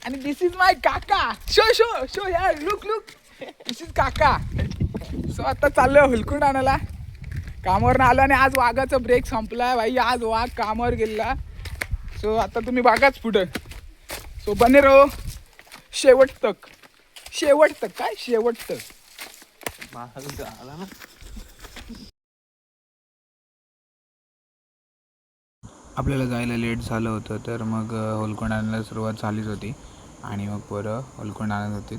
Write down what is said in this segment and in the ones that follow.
आणि दिस इज माय काका. Show show show यार, लुक लुक, दिस इज काका. सो आता चाललोय हुलकुंड आणायला. कामावर आलो आणि आज वाघाचा ब्रेक संपलाय भाई. आज वाघ कामावर गेला. सो आता तुम्ही बघाच पुढं. सो बने रहो शेवट तक. शेवट तक काय शेवट तक. आपल्याला जायला लेट झालं होतं तर मग होलकोंड आणायला सुरुवात झालीच होती आणि मग पोरं होलकोंड आणत होती.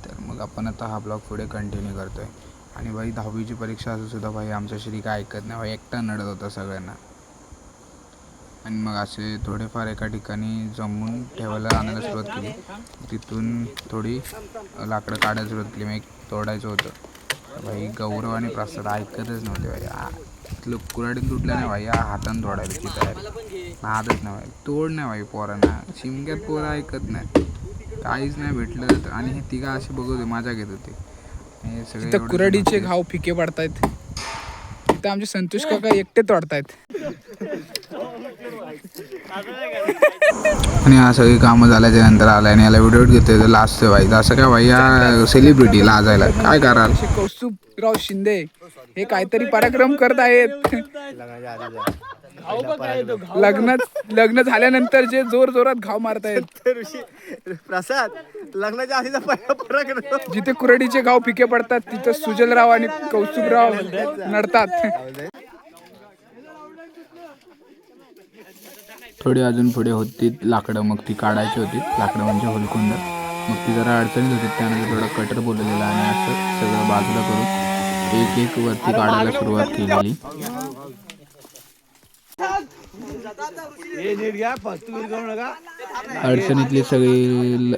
तर मग आपण आता हा ब्लॉग पुढे कंटिन्यू करतो आहे. आणि भाई 10वीची परीक्षा असूनसुद्धा भाई आमच्या श्री काय ऐकत नाही भाई, एकटा नडत होता सगळ्यांना. आणि मग असे थोडेफार एका ठिकाणी जमून ठेवायला आणायला सुरुवात केली. तिथून थोडी लाकडं काढायला सुरुवात केली. मग एक तोडायचं होतं भाई. गौरव आणि प्रसाद ऐकतच नव्हते भाई. कुऱ्हाडीत तुटल्या नाही भाई, हातानं तोडायला चिताय नादच नाही भाई. तोड नाही भाई पोरांना. शिमक्यात पोरं ऐकत नाही, काहीच नाही भेटलं. आणि हे तिघा असे बघत होते, मजा घेत होते. हे सगळे कुऱ्हाडीचे घाव फिके पडतायत. तिथं आमचे संतोष काका एकटे तोडतायत. आणि हा सगळी कामं झाल्याच्या नंतर आलाय आणि याला व्हिडिओ घेतोय. लाजतोय भाई. असं काय भाई, या सेलिब्रिटी लाजायला काय कराल. कौस्तुभराव शिंदे हे काहीतरी पराक्रम करत आहेत. लग्न झाल्यानंतर जे जोर जोरात घाव मारतायत. प्रसाद लग्नाच्या आधीचा पराक्रम. जिथे कुऱ्हाडीचे घाव फिके पडतात तिथं सुजलराव आणि कौस्तुभराव नडतात. थोडी अजून पुढे होती लाकडं, मग ती काढायची होती. लाकडं म्हणजे होलकुंड. मग ती जरा अडचणीत होती. त्यानंतर थोडा कटर बोलवलेला आणि असं सगळं बाजूला करून एक एक वरती काढायला सुरुवात केलेली. अडचणीतली सगळी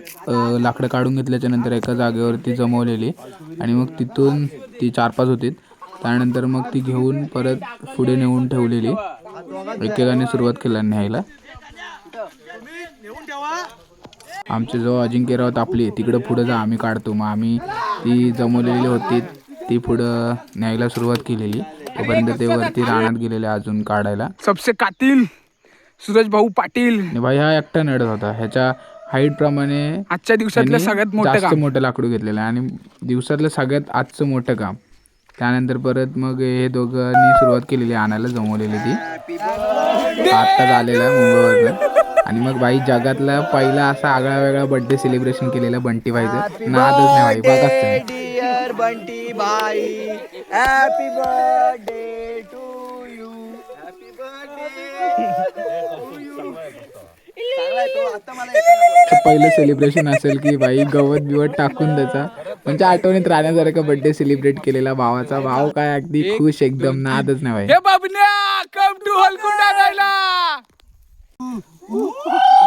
लाकडं काढून घेतल्याच्या नंतर एका जागेवरती जमवलेली आणि मग तिथून ती 4-5 होती. त्यानंतर मग ती घेऊन परत पुढे नेऊन ठेवलेली. एकेकाने सुरुवात केला न्यायला. आमचे जो अजिंक्यराव तापली तिकडं पुढं जा, आम्ही काढतो. मग आम्ही ती जमवलेली होती ती पुढं न्यायला सुरुवात केलेली. तोपर्यंत ते वरती रानात गेलेले अजून काढायला. सबसे कातिल सूरज भाऊ पाटील. भाई हा एकटा नडत होता. ह्याच्या हाईट प्रमाणे आजच्या दिवसातलं सगळ्यात जास्त मोठं लाकडू घेतलेलं आहे आणि दिवसातलं सगळ्यात आजचं मोठं काम. त्यानंतर परत मग हे दोघांनी सुरुवात केलेली आणायला, जमवलेली ती आत्ताच आलेला मुंबईवरनं. आणि मग भाई जगातला पहिला असा आगळा वेगळा बर्थडे सेलिब्रेशन केलेला बंटी भाईचं. नादच नाही भाई, बघाच डिअर बंटी भाई, happy birthday to you. Happy पहिलं सेलिब्रेशन असेल की भाई गवत बिवत टाकून त्याचा म्हणजे आठवणीत राहण्यासारखा बर्थडे सेलिब्रेट केलेला भावाचा. भाव काय अगदी खुश, एकदम नादच नाही भाई. हे बाबन्या कम टू होलकुंड आणायला.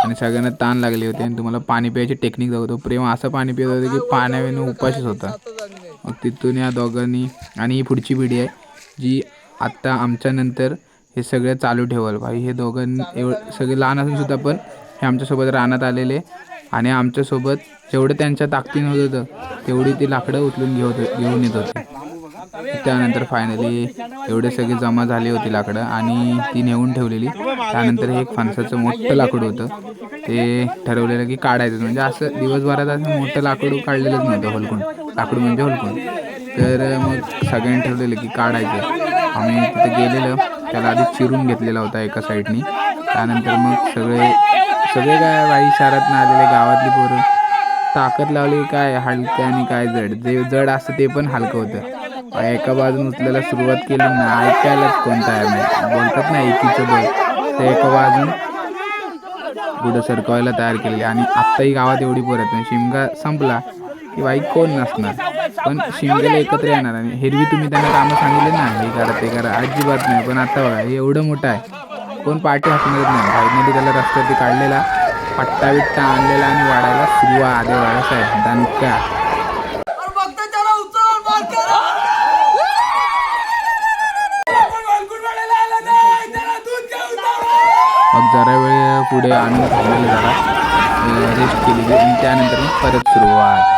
आणि सगळ्यांना ताण लागली होती. आणि तुम्हाला पाणी प्यायची टेक्निक दाखवतो. प्रेम असं पाणी पित होतं की पाण्याविना उपाशीच होता. मग तिथून या दोघांनी, आणि ही पुढची पिढी आहे जी आत्ता आमच्या नंतर हे सगळं चालू ठेवल भाई. हे दोघांनी सगळे लहान असून सुद्धा पण हे आमच्यासोबत रानात आलेले आणि आमच्यासोबत जेवढं त्यांच्या ताकदीनं होत होतं तेवढी ती लाकडं उचलून घेऊन येत होते. त्यानंतर फायनली एवढे सगळे जमा झाली होती लाकडं आणि ती नेऊन ठेवलेली. त्यानंतर हे एक फणसाचं मोठं लाकडं होतं. ते ठरवलेलं की काढायचं. म्हणजे असं दिवसभरात असं मोठं लाकडं काढलेलंच नव्हतं. होलकुंड लाकडं म्हणजे होलकुंड. तर मग सगळ्यांनी ठरलेलं की काढायचं. आम्ही तिथे गेलेलं, त्याला आधी चिरून घेतलेला होता एका साईडनी. त्यानंतर मग सगळे काय बाई शहरातनं आलेले गावातली पोरं ताकद लावली. काय हलकं आणि काय जड, जे जड असतं ते पण हलकं होतं. एका बाजून उचलायला सुरुवात केली ना, ऐकायलाच कोणता आहे नाही बोलतात ना एकीचं बळ. ते एका बाजून पुढं सरकवायला तयार केलेली. आणि आत्ताही गावात एवढी पोरं आहेत. शिमगा संपला की बाई कोण नसणार, पण शिमग्याला एकत्र येणार. आणि हेरवी तुम्ही त्यांना कामं सांगितले ना, हे करा ते करा, अजिबात नाही. पण आता बघा हे एवढं मोठं आहे, कोण पाठी हाकणार नाही. भाईमध्ये त्याला रस्त्यावरती काढलेला, पट्टा बिट्टा आणलेला आणि वाढायला सुरुवात. आधे वाढायचं आहे दणका. मग जरा वेळ पुढे आणून थांबलेलं, जरा रेस्ट केली आणि त्यानंतर मग परत सुरुवात.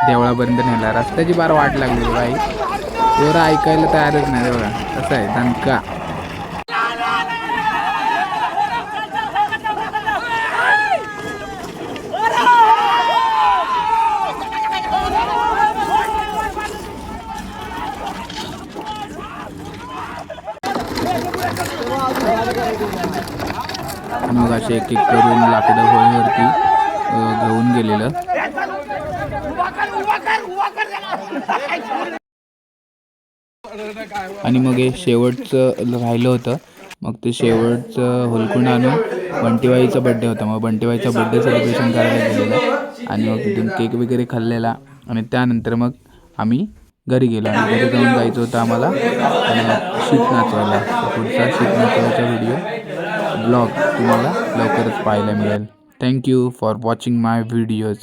देवळापर्यंत नेला. रस्त्याची बार वाट लागली बाई. एवढं ऐकायला तयारच नाही. बघा कसं आहे दणका. आणि मग असे एक एक करून लाकडं होळीवरती घेऊन गेलेलं. आणि मग हे शेवटचं राहिलं होतं. मग ते शेवटचं हुलकुंड आणून बंटीबाईचा बड्डे होता, मग बंटीबाईचा बड्डे सेलिब्रेशन करायला गेलेलं. आणि मग तिथून केक वगैरे खाल्लेला आणि त्यानंतर मग आम्ही घरी गेलो. आणि घरी जाऊन जायचं होतं आम्हाला शीत नाचवायला. पुढचा शीत नाचवायचा व्हिडिओ ब्लॉग तुम्हाला लवकरच पाहायला मिळेल. Thank you for watching my videos.